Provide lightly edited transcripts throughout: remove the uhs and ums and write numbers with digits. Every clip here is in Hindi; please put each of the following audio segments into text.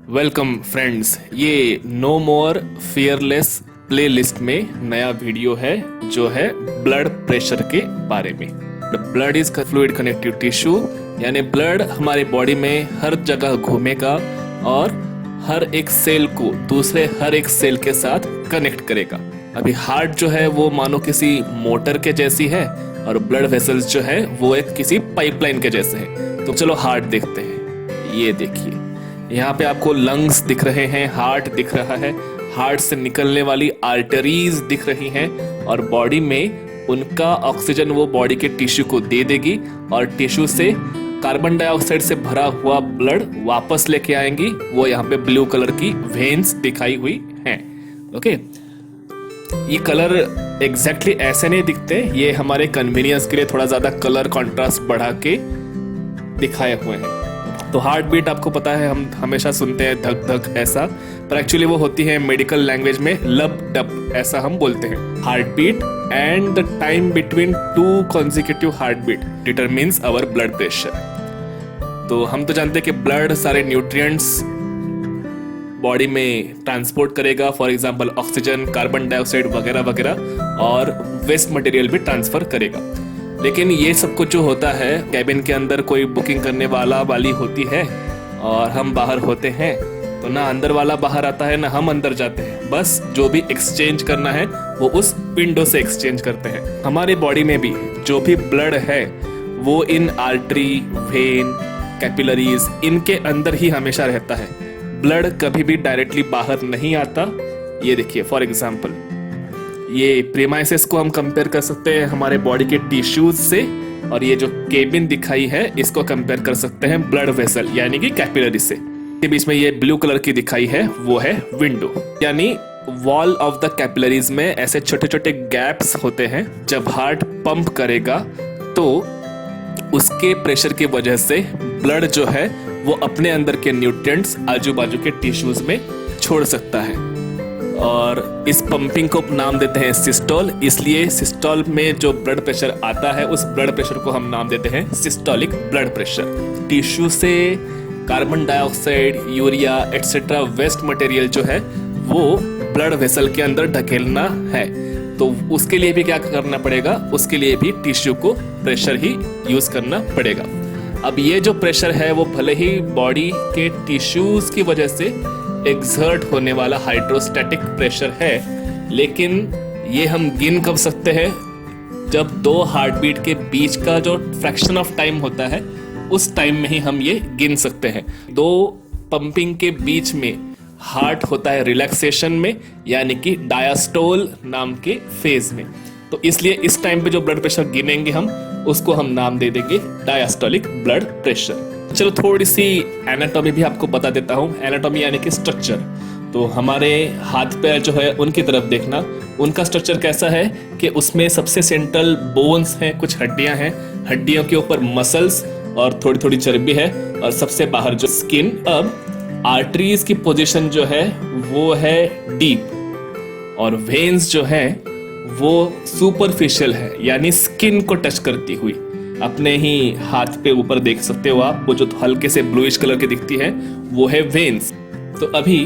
वेलकम फ्रेंड्स, ये नो मोर फियरलेस प्लेलिस्ट में नया वीडियो है जो है ब्लड प्रेशर के बारे में। Blood is fluid connective tissue, यानी ब्लड हमारे बॉडी में हर जगह घूमेगा और हर एक सेल को दूसरे हर एक सेल के साथ कनेक्ट करेगा। अभी हार्ट जो है वो मानो किसी मोटर के जैसी है और ब्लड वेसल्स जो है वो एक किसी पाइपलाइन के जैसे हैं। तो चलो हार्ट देखते हैं। ये देखिए, यहाँ पे आपको लंग्स दिख रहे हैं, हार्ट दिख रहा है, हार्ट से निकलने वाली आर्टरीज दिख रही हैं और बॉडी में उनका ऑक्सीजन वो बॉडी के टिश्यू को दे देगी और टिश्यू से कार्बन डाइऑक्साइड से भरा हुआ ब्लड वापस लेके आएंगी। वो यहाँ पे ब्लू कलर की वेन्स दिखाई हुई हैं। ओके, ये कलर एग्जैक्टली ऐसे नहीं दिखते, ये हमारे कन्वीनियंस के लिए थोड़ा ज्यादा कलर कंट्रास्ट बढ़ा के दिखाए हुए हैं। तो हार्ट बीट आपको पता है, हम हमेशा सुनते हैं धक धक ऐसा, पर एक्चुअली वो होती है मेडिकल लैंग्वेज में लब डब, ऐसा हम बोलते हैं। Heart beat and the time between two consecutive heart beat determines our blood pressure. तो हम तो जानते हैं कि ब्लड सारे न्यूट्रिएंट्स बॉडी में ट्रांसपोर्ट करेगा, for example oxygen, carbon dioxide वगैरह वगैरह, और वेस्ट मटेरियल भी ट्रांसफर करेगा। लेकिन ये सब कुछ जो होता है, कैबिन के अंदर कोई बुकिंग करने वाली होती है और हम बाहर होते हैं, तो ना अंदर वाला बाहर आता है ना हम अंदर जाते हैं। बस जो भी एक्सचेंज करना है वो उस विंडो से एक्सचेंज करते हैं। हमारे बॉडी में भी जो भी ब्लड है वो इन आर्टरी, वेन, कैपिलरीज, इनके अंदर ही हमेशा रहता है। ब्लड कभी भी डायरेक्टली बाहर नहीं आता। ये देखिए, फॉर एग्जाम्पल ये प्रीमाइसेस को हम कंपेयर कर सकते हैं हमारे बॉडी के टिश्यूज से, और ये जो केबिन दिखाई है इसको कंपेयर कर सकते हैं ब्लड वेसल यानी कि कैपिलरी से। के बीच में ये ब्लू कलर की दिखाई है वो है विंडो, यानी वॉल ऑफ द कैपिलरीज में ऐसे छोटे छोटे गैप्स होते हैं। जब हार्ट पंप करेगा तो उसके प्रेशर की वजह से ब्लड जो है वो अपने अंदर के न्यूट्रिएंट्स आजू बाजू के टिश्यूज में छोड़ सकता है, और इस पंपिंग को नाम देते हैं सिस्टोल। इसलिए सिस्टोल में जो ब्लड प्रेशर आता है उस ब्लड प्रेशर को हम नाम देते हैं सिस्टोलिक ब्लड प्रेशर। टिश्यू से carbon dioxide, urea etcetera waste material जो है वो ब्लड वेसल के अंदर ढकेलना है, तो उसके लिए भी क्या करना पड़ेगा, उसके लिए भी टिश्यू को प्रेशर ही यूज करना पड़ेगा। अब ये जो प्रेशर है वो भले ही बॉडी के टिश्यूज की वजह से एक्सर्ट होने वाला हाइड्रोस्टैटिक प्रेशर है, लेकिन ये हम गिन कब सकते हैं, जब दो हार्ट बीट के बीच का जो फ्रैक्शन ऑफ टाइम होता है उस टाइम में ही हम ये गिन सकते हैं। दो पंपिंग के बीच में हार्ट होता है रिलैक्सेशन में, यानी कि डायस्टोल नाम के फेज में। तो इसलिए इस टाइम पे जो ब्लड प्रेशर गिनेंगे हम उसको हम नाम दे देंगे डायस्टोलिक ब्लड प्रेशर। चलो थोड़ी सी एनाटॉमी भी आपको बता देता हूँ। एनाटॉमी यानी कि स्ट्रक्चर। तो हमारे हाथ पैर जो है उनकी तरफ देखना, उनका स्ट्रक्चर कैसा है कि उसमें सबसे सेंट्रल बोन्स हैं, कुछ हड्डियां हैं, हड्डियों के ऊपर मसल्स और थोड़ी थोड़ी चर्बी है, और सबसे बाहर जो स्किन। अब आर्टरीज की पोजीशन जो है वो है डीप, और वेन्स जो है वो सुपरफिशियल है, यानी स्किन को टच करती हुई। अपने ही हाथ पे ऊपर देख सकते हो आप, वो जो हल्के से ब्लूइश कलर की दिखती है वो है वेन्स। तो अभी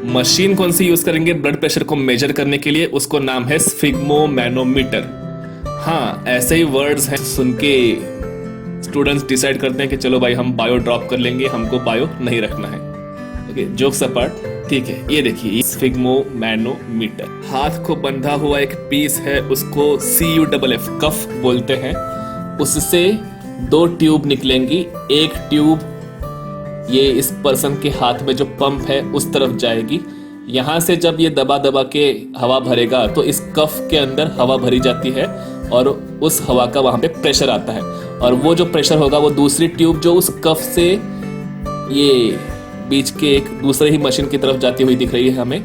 मशीन कौन सी यूज करेंगे ब्लड प्रेशर को मेजर करने के लिए, उसको नाम है स्फिग्मोमैनोमीटर। हाँ, ऐसे ही वर्ड्स हैं, सुन के स्टूडेंट्स डिसाइड करते हैं कि चलो भाई हम बायो ड्रॉप कर लेंगे, हमको बायो नहीं रखना है। ओके, जोक्स अपार्ट, ठीक है। ये देखिए स्फिग्मोमैनोमीटर, हाथ को बंधा हुआ एक पीस है, उसको CUFF कफ बोलते हैं। उससे दो ट्यूब निकलेंगी, एक ट्यूब ये इस पर्सन के हाथ में जो पंप है उस तरफ जाएगी। यहाँ से जब ये दबा दबा के हवा भरेगा तो इस कफ के अंदर हवा भरी जाती है और उस हवा का वहाँ पे प्रेशर आता है, और वो जो प्रेशर होगा वो दूसरी ट्यूब जो उस कफ से ये बीच के एक दूसरे ही मशीन की तरफ जाती हुई दिख रही है हमें,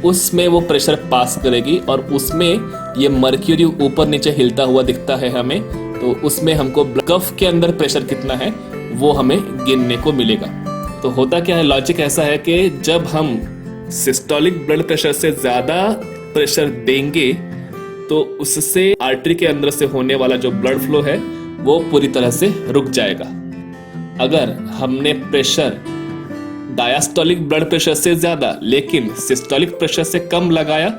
उसमें वो प्रेशर पास करेगी, और उसमें ये मर्क्यूरी ऊपर नीचे हिलता हुआ दिखता है हमें। तो उसमें हमको कफ के अंदर प्रेशर कितना है वो हमें गिनने को मिलेगा। तो होता क्या है, लॉजिक ऐसा है कि जब हम सिस्टोलिक ब्लड प्रेशर से ज्यादा प्रेशर देंगे तो उससे आर्टरी के अंदर से होने वाला जो ब्लड फ्लो है वो पूरी तरह से रुक जाएगा। अगर हमने प्रेशर डायस्टोलिक ब्लड प्रेशर से ज्यादा लेकिन सिस्टोलिक प्रेशर से कम लगाया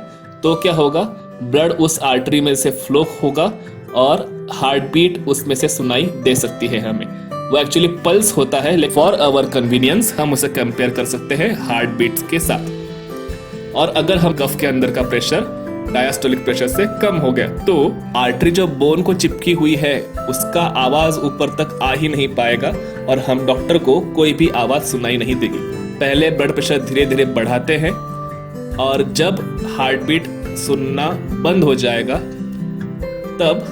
तो क्या होगा, ब्लड उस आर्टरी में से फ्लो होगा और हार्ट बीट उसमें से सुनाई दे सकती है हमें। वो एक्चुअली पल्स होता है, लेकिन फॉर आवर कन्वीनियंस हम उसे कंपेयर कर सकते हैं हार्ट बीट्स के साथ। और अगर हम कफ के अंदर का प्रेशर डायस्टोलिक प्रेशर से कम हो गया तो आर्टरी जो बोन को चिपकी हुई है उसका आवाज ऊपर तक आ ही नहीं पाएगा और हम डॉक्टर को कोई भी आवाज सुनाई नहीं देगी। पहले ब्लड प्रेशर धीरे धीरे बढ़ाते हैं और जब हार्ट बीट सुनना बंद हो जाएगा तब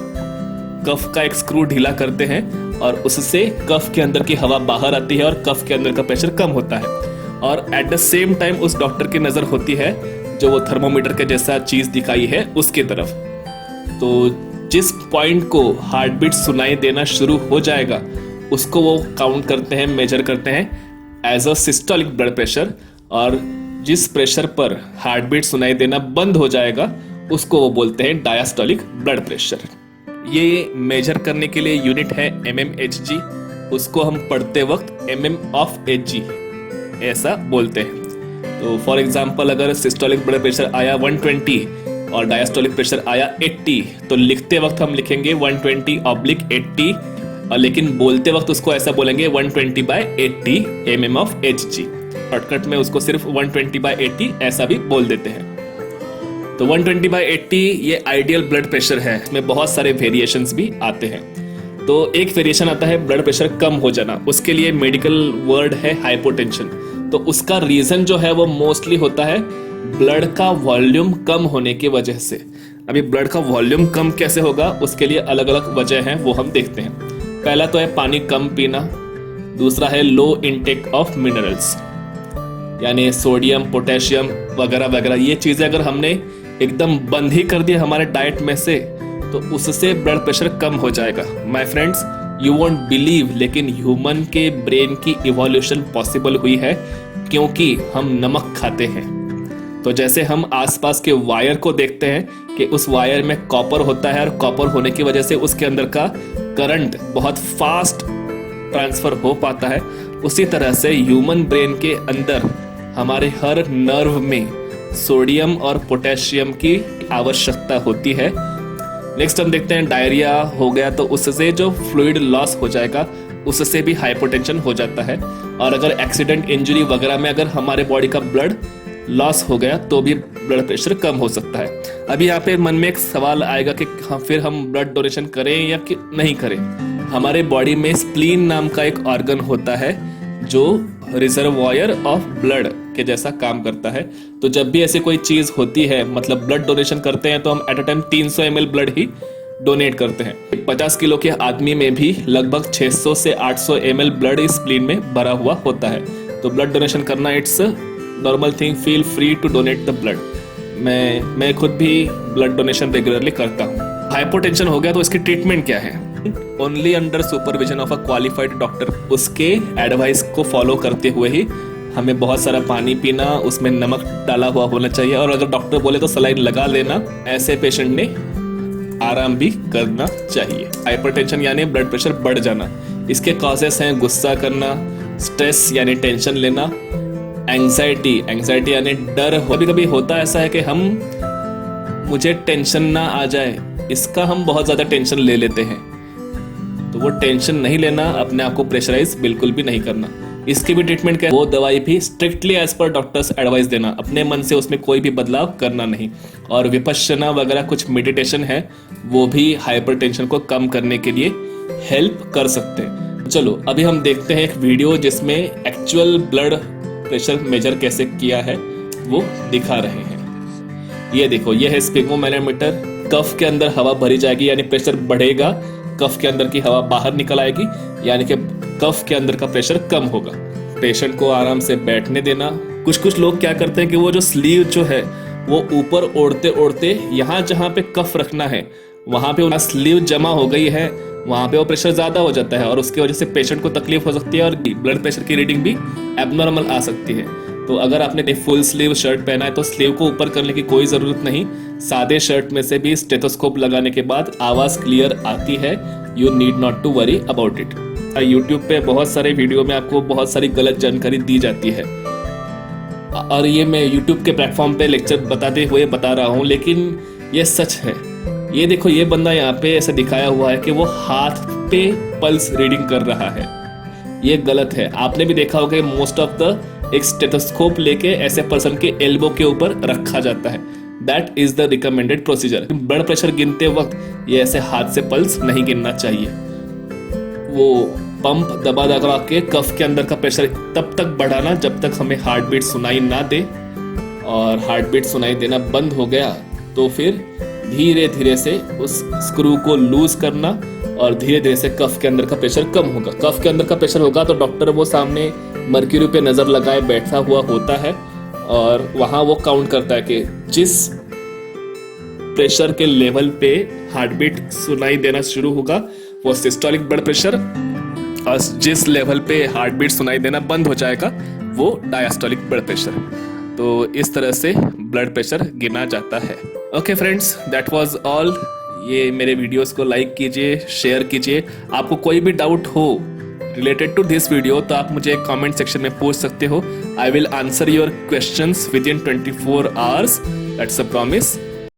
कफ का एक स्क्रू ढीला करते हैं और उससे कफ के अंदर की हवा बाहर आती है और कफ के अंदर का प्रेशर कम होता है। और एट द सेम टाइम उस डॉक्टर की नजर होती है जो वो थर्मोमीटर के जैसा चीज दिखाई है उसके तरफ। तो जिस पॉइंट को हार्ट बीट सुनाई देना शुरू हो जाएगा उसको वो काउंट करते हैं, मेजर करते हैं as a systolic blood pressure, और जिस प्रेशर पर हार्ट बीट सुनाई देना बंद हो जाएगा उसको वो बोलते हैं डायस्टोलिक ब्लड प्रेशर। ये मेजर करने के लिए यूनिट है mmHg, उसको हम पढ़ते वक्त mm of Hg ऐसा बोलते हैं। तो फॉर एग्जांपल अगर सिस्टोलिक ब्लड प्रेशर आया 120 और डायस्टोलिक प्रेशर आया 80 तो लिखते वक्त हम लिखेंगे 120/80, और लेकिन बोलते वक्त उसको ऐसा बोलेंगे 120/80 mm of Hg। शॉर्टकट में उसको सिर्फ 120/80 ऐसा भी बोल देते हैं। तो 120/80 ये आइडियल ब्लड प्रेशर है, इसमें बहुत सारे वेरिएशंस भी आते हैं। तो एक वेरिएशन आता है ब्लड प्रेशर कम हो जाना, उसके लिए मेडिकल वर्ड है हाइपोटेंशन। तो उसका रीजन जो है वो मोस्टली होता है ब्लड का वॉल्यूम कम होने की वजह से। अभी ब्लड का वॉल्यूम कम कैसे होगा उसके लिए अलग अलग वजह हैं, वो हम देखते हैं। पहला तो है पानी कम पीना, दूसरा है लो इनटेक ऑफ मिनरल्स यानी सोडियम पोटेशियम वगैरह वगैरह। ये चीजें अगर हमने एकदम बंद ही कर दिया हमारे डाइट में से तो उससे ब्लड प्रेशर कम हो जाएगा। My friends, you won't believe, लेकिन ह्यूमन के ब्रेन की इवोल्यूशन पॉसिबल हुई है क्योंकि हम नमक खाते हैं। तो जैसे हम आसपास के वायर को देखते हैं कि उस वायर में कॉपर होता है और कॉपर होने की वजह से उसके अंदर का करंट बहुत फास्ट ट्रांसफर हो पाता है, उसी तरह से ह्यूमन ब्रेन के अंदर हमारे हर नर्व में सोडियम और पोटेशियम की आवश्यकता होती है। नेक्स्ट हम देखते हैं डायरिया हो गया तो उससे जो फ्लूइड लॉस हो जाएगा उससे भी हाइपोटेंशन हो जाता है। और अगर एक्सीडेंट इंजरी वगैरह में अगर हमारे बॉडी का ब्लड लॉस हो गया तो भी ब्लड प्रेशर कम हो सकता है। अभी यहाँ पे मन में एक सवाल आएगा कि फिर हम ब्लड डोनेशन करें या कि नहीं करें। हमारे बॉडी में स्प्लीन नाम का एक ऑर्गन होता है जो रिजर्वॉयर ऑफ ब्लड के जैसा काम करता है। तो जब भी ऐसे कोई चीज होती है, मतलब ब्लड डोनेशन करते हैं, तो हम at a time 300 ml blood he donate करते हैं। 50 किलो के आदमी में भी लगभग 600 से 800 ml ब्लड इस स्प्लीन में भरा हुआ होता है। तो ब्लड डोनेशन करना it's normal thing, feel free to donate the blood. मैं खुद भी ब्लड डोनेशन रेगुलरली करता हूँ। हाइपोटेंशन हो गया तो इसकी ट्रीटमेंट क्या है? Only under supervision of a qualified doctor. उसके एडवाइस को फॉलो करते हुए ही हमें बहुत सारा पानी पीना, उसमें नमक डाला हुआ होना चाहिए, और अगर डॉक्टर बोले तो सलाइन लगा लेना। ऐसे पेशेंट ने आराम भी करना चाहिए। हाइपरटेंशन यानी ब्लड प्रेशर बढ़ जाना, इसके कॉजेस हैं गुस्सा करना, स्ट्रेस यानी टेंशन लेना, एंग्जाइटी यानी डर। कभी कभी होता ऐसा है कि मुझे टेंशन ना आ जाए, इसका हम बहुत ज्यादा टेंशन ले लेते हैं। तो वो टेंशन नहीं लेना, अपने आप को प्रेशराइज बिल्कुल भी नहीं करना। इसकी भी ट्रीटमेंट क्या है? वो दवाई भी strictly as per doctor's advice देना, अपने मन से उसमें कोई भी बदलाव करना नहीं। और विपश्यना वगैरह कुछ मेडिटेशन है, वो भी हाइपरटेंशन को कम करने के लिए हेल्प कर सकते हैं। चलो अभी हम देखते हैं एक वीडियो जिसमें एक्चुअल ब्लड प्रेशर मेजर कैसे किया है वो दिखा रहे हैं। ये देखो, ये है स्पिग्मोमैनोमीटर। कफ के अंदर हवा भरी जाएगी यानी प्रेशर बढ़ेगा, कफ के अंदर की हवा बाहर निकल आएगी यानी कि कफ के अंदर का प्रेशर कम होगा। पेशेंट को आराम से बैठने देना। कुछ लोग क्या करते हैं कि वो जो स्लीव जो है वो ऊपर ओढ़ते ओढ़ते यहाँ जहाँ पे कफ रखना है वहां पे स्लीव जमा हो गई है, वहां पे वो प्रेशर ज्यादा हो जाता है और उसकी वजह से पेशेंट को तकलीफ हो सकती है और ब्लड प्रेशर की रीडिंग भी एबनॉर्मल आ सकती है। तो अगर आपने फुल स्लीव शर्ट पहना है तो स्लीव को ऊपर करने की कोई जरूरत नहीं। सादे शर्ट में से भी स्टेथोस्कोप लगाने के बाद आवाज क्लियर आती है। You need not to worry about it. YouTube पे बहुत सारे वीडियो में आपको बहुत सारी गलत जानकारी दी जाती है, और ये मैं यूट्यूब के प्लेटफॉर्म पे लेक्चर बताते हुए बता रहा हूँ, लेकिन ये सच है। ये देखो, ये बंदा यहाँ पे ऐसे दिखाया हुआ है कि वो हाथ पे पल्स रीडिंग कर रहा है, ये गलत है। आपने भी देखा होगा मोस्ट ऑफ द एक स्टेथोस्कोप लेके ऐसे पर्सन के एल्बो के ऊपर रखा जाता है। That is the recommended procedure. Blood pressure गिनते वक्त ये ऐसे हाथ से पल्स नहीं गिनना चाहिए। वो पंप दबा दबा के कफ के अंदर का प्रेशर तब तक बढ़ाना जब तक हमें हार्ट बीट सुनाई ना दे, और हार्ट बीट सुनाई देना बंद हो गया तो फिर धीरे धीरे से उस स्क्रू को लूज करना, और धीरे धीरे से कफ के अंदर का प्रेशर कम होगा। कफ के अंदर का प्रेशर होगा तो डॉक्टर वो सामने मर्क्यूरी पे नजर लगाए बैठा हुआ होता है, और वहां वो काउंट करता है कि जिस प्रेशर के लेवल पे हार्ट बीट सुनाई देना शुरू होगा वो सिस्टोलिक ब्लड प्रेशर, और जिस लेवल पे हार्ट बीट सुनाई देना बंद हो जाएगा वो डायस्टोलिक ब्लड प्रेशर। तो इस तरह से ब्लड प्रेशर गिना जाता है। Okay friends, that was all. ये मेरे वीडियोस को लाइक कीजिए, शेयर कीजिए। आपको कोई भी डाउट हो रिलेटेड टू दिस वीडियो तो आप मुझे कमेंट सेक्शन में पूछ सकते हो। I will answer your questions with in 24 hours, that's a promise.